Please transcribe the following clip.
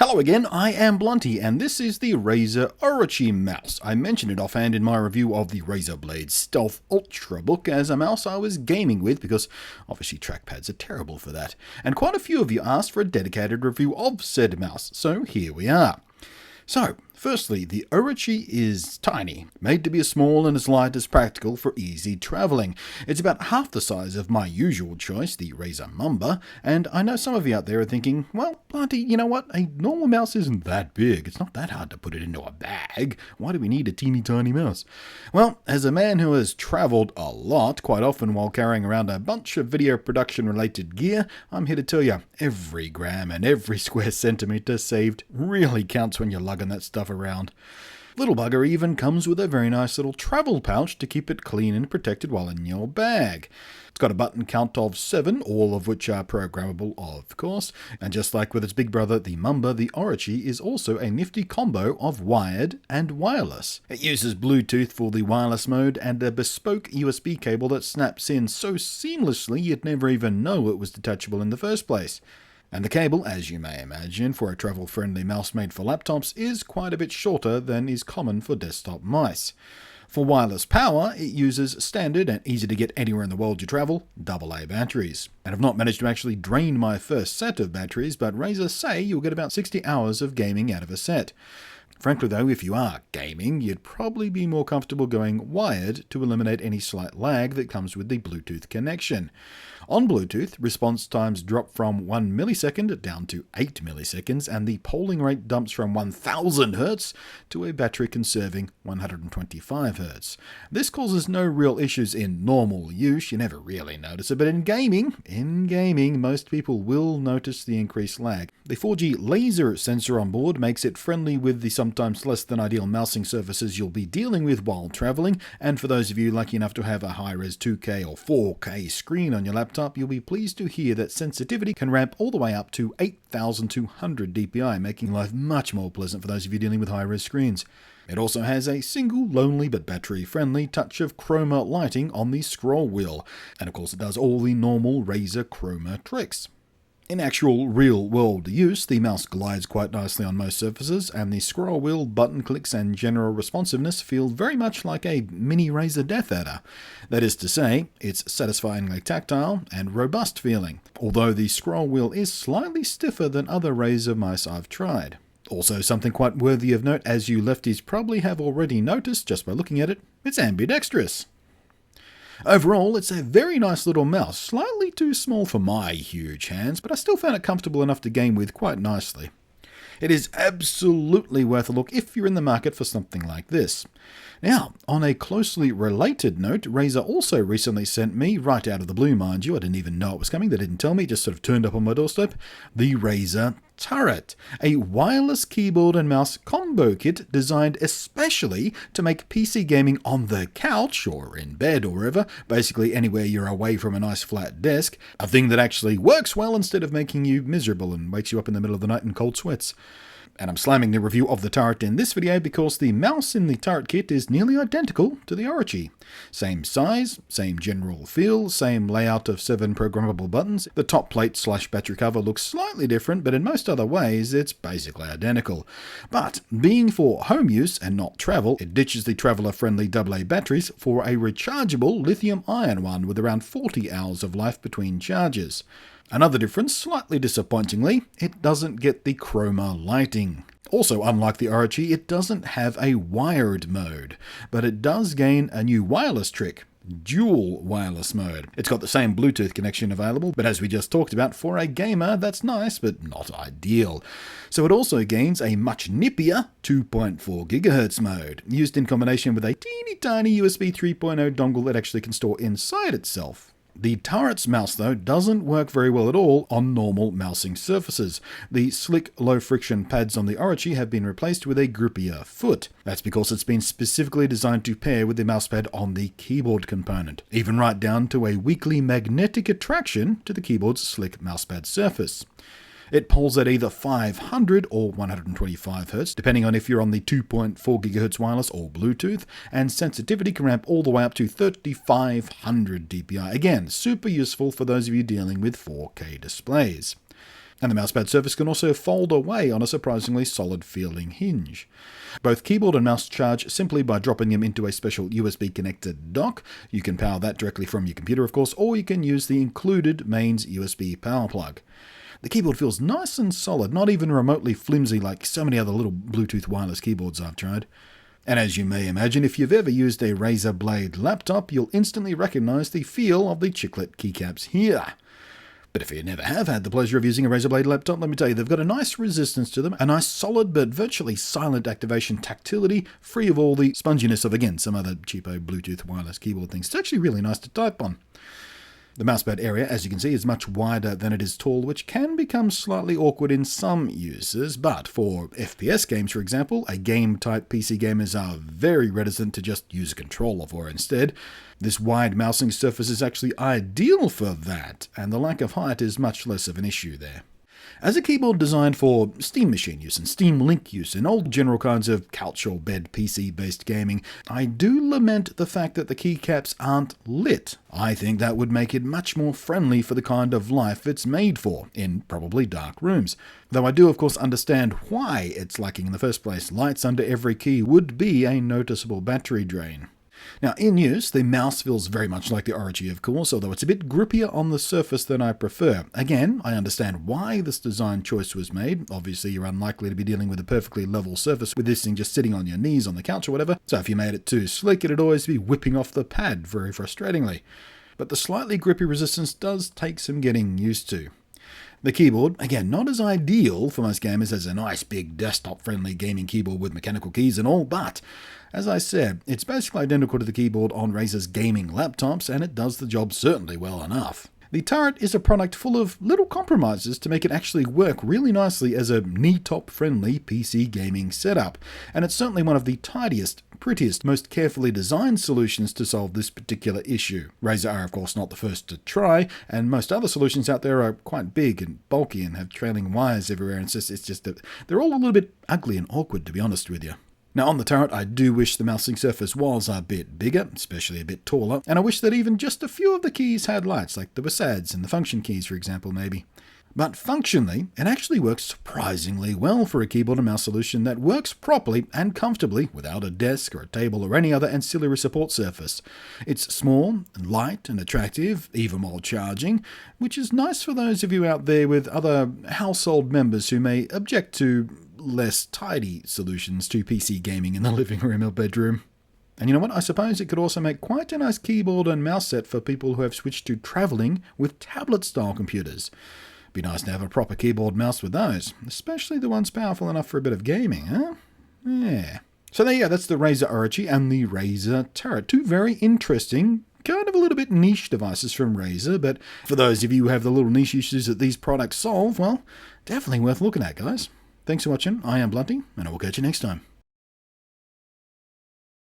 Hello again, I am Blunty, and this is the Razer Orochi mouse. I mentioned it offhand in my review of the Razer Blade Stealth Ultrabook as a mouse I was gaming with, because obviously trackpads are terrible for that. And quite a few of you asked for a dedicated review of said mouse, so here we are. So, firstly, the Orochi is tiny, made to be as small and as light as practical for easy travelling. It's about half the size of my usual choice, the Razer Mamba, and I know some of you out there are thinking, well, Blunty, you know what, a normal mouse isn't that big, it's not that hard to put it into a bag, why do we need a teeny tiny mouse? Well, as a man who has travelled a lot, quite often while carrying around a bunch of video production related gear, I'm here to tell you, every gram and every square centimetre saved really counts when you're lugging that stuff around. Little bugger even comes with a very nice little travel pouch to keep it clean and protected while in your bag. It's got a button count of 7, all of which are programmable, of course, and just like with its big brother, the Mamba, the Orochi is also a nifty combo of wired and wireless. It uses Bluetooth for the wireless mode and a bespoke USB cable that snaps in so seamlessly you'd never even know it was detachable in the first place. And the cable, as you may imagine, for a travel-friendly mouse made for laptops is quite a bit shorter than is common for desktop mice. For wireless power, it uses standard and easy to get anywhere in the world you travel, AA batteries. And I've not managed to actually drain my first set of batteries, but Razer say you'll get about 60 hours of gaming out of a set. Frankly though, if you are gaming, you'd probably be more comfortable going wired to eliminate any slight lag that comes with the Bluetooth connection. On Bluetooth, response times drop from 1 millisecond down to 8 milliseconds, and the polling rate dumps from 1000 Hz to a battery-conserving 125 Hz. This causes no real issues in normal use, you never really notice it, but in gaming, most people will notice the increased lag. The 4G laser sensor on board makes it friendly with the sometimes less than ideal mousing surfaces you'll be dealing with while travelling, and for those of you lucky enough to have a high-res 2K or 4K screen on your laptop, you'll be pleased to hear that sensitivity can ramp all the way up to 8200 dpi, making life much more pleasant for those of you dealing with high-res screens. It also has a single, lonely but battery-friendly touch of chroma lighting on the scroll wheel, and of course it does all the normal Razer chroma tricks. In actual real-world use, the mouse glides quite nicely on most surfaces, and the scroll wheel, button clicks and general responsiveness feel very much like a mini Razer Death Adder. That is to say, it's satisfyingly tactile and robust feeling, although the scroll wheel is slightly stiffer than other Razer mice I've tried. Also something quite worthy of note, as you lefties probably have already noticed just by looking at it, it's ambidextrous. Overall, it's a very nice little mouse, slightly too small for my huge hands, but I still found it comfortable enough to game with quite nicely. It is absolutely worth a look if you're in the market for something like this. Now, on a closely related note, Razer also recently sent me, right out of the blue mind you, I didn't even know it was coming, they didn't tell me, it just sort of turned up on my doorstep, the Razer Turret, a wireless keyboard and mouse combo kit designed especially to make PC gaming on the couch, or in bed or wherever, basically anywhere you're away from a nice flat desk, a thing that actually works well instead of making you miserable and wakes you up in the middle of the night in cold sweats. And I'm slamming the review of the Turret in this video because the mouse in the Turret kit is nearly identical to the Orochi. Same size, same general feel, same layout of 7 programmable buttons. The top plate / battery cover looks slightly different, but in most other ways it's basically identical. But being for home use and not travel, it ditches the traveller-friendly AA batteries for a rechargeable lithium-ion one with around 40 hours of life between charges. Another difference, slightly disappointingly, it doesn't get the chroma lighting. Also, unlike the Orochi, it doesn't have a wired mode, but it does gain a new wireless trick, dual wireless mode. It's got the same Bluetooth connection available, but as we just talked about, for a gamer, that's nice, but not ideal. So it also gains a much nippier 2.4 GHz mode, used in combination with a teeny tiny USB 3.0 dongle that actually can store inside itself. The Turret's mouse, though, doesn't work very well at all on normal mousing surfaces. The slick, low-friction pads on the Orochi have been replaced with a grippier foot. That's because it's been specifically designed to pair with the mousepad on the keyboard component, even right down to a weakly magnetic attraction to the keyboard's slick mousepad surface. It pulls at either 500 or 125 Hz, depending on if you're on the 2.4 GHz wireless or Bluetooth, and sensitivity can ramp all the way up to 3500 dpi. Again, super useful for those of you dealing with 4K displays. And the mousepad surface can also fold away on a surprisingly solid feeling hinge. Both keyboard and mouse charge simply by dropping them into a special USB connected dock. You can power that directly from your computer, of course, or you can use the included mains USB power plug. The keyboard feels nice and solid, not even remotely flimsy like so many other little Bluetooth wireless keyboards I've tried. And as you may imagine, if you've ever used a Razer Blade laptop, you'll instantly recognize the feel of the chiclet keycaps here. But if you never have had the pleasure of using a Razer Blade laptop, let me tell you, they've got a nice resistance to them, a nice solid but virtually silent activation tactility, free of all the sponginess of, again, some other cheapo Bluetooth wireless keyboard things. It's actually really nice to type on. The mousepad area, as you can see, is much wider than it is tall, which can become slightly awkward in some uses, but for FPS games, for example, a game-type PC gamers are very reticent to just use a controller for instead. This wide mousing surface is actually ideal for that, and the lack of height is much less of an issue there. As a keyboard designed for Steam Machine use and Steam Link use and all general kinds of couch or bed PC-based gaming, I do lament the fact that the keycaps aren't lit. I think that would make it much more friendly for the kind of life it's made for, in probably dark rooms. Though I do of course understand why it's lacking in the first place. Lights under every key would be a noticeable battery drain. Now, in use, the mouse feels very much like the Orochi, of course, although it's a bit grippier on the surface than I prefer. Again, I understand why this design choice was made. Obviously, you're unlikely to be dealing with a perfectly level surface with this thing just sitting on your knees on the couch or whatever, so if you made it too slick, it'd always be whipping off the pad very frustratingly. But the slightly grippy resistance does take some getting used to. The keyboard, again, not as ideal for most gamers as a nice big desktop-friendly gaming keyboard with mechanical keys and all, but as I said, it's basically identical to the keyboard on Razer's gaming laptops, and it does the job certainly well enough. The Turret is a product full of little compromises to make it actually work really nicely as a knee-top-friendly PC gaming setup, and it's certainly one of the tidiest, prettiest, most carefully designed solutions to solve this particular issue. Razer are of course not the first to try, and most other solutions out there are quite big and bulky and have trailing wires everywhere, and it's just that they're all a little bit ugly and awkward, to be honest with you. Now on the Turret, I do wish the mousing surface was a bit bigger, especially a bit taller, and I wish that even just a few of the keys had lights, like the WSADs and the function keys, for example, maybe. But functionally, it actually works surprisingly well for a keyboard and mouse solution that works properly and comfortably without a desk or a table or any other ancillary support surface. It's small, and light and attractive, even while charging, which is nice for those of you out there with other household members who may object to less tidy solutions to PC gaming in the living room or bedroom. And you know what? I suppose it could also make quite a nice keyboard and mouse set for people who have switched to travelling with tablet-style computers. Be nice to have a proper keyboard mouse with those, especially the ones powerful enough for a bit of gaming, huh? Yeah. So there you go, that's the Razer Orochi and the Razer Turret. Two very interesting, kind of a little bit niche devices from Razer, but for those of you who have the little niche issues that these products solve, well, definitely worth looking at, guys. Thanks for watching. I am Blunty, and I will catch you next time.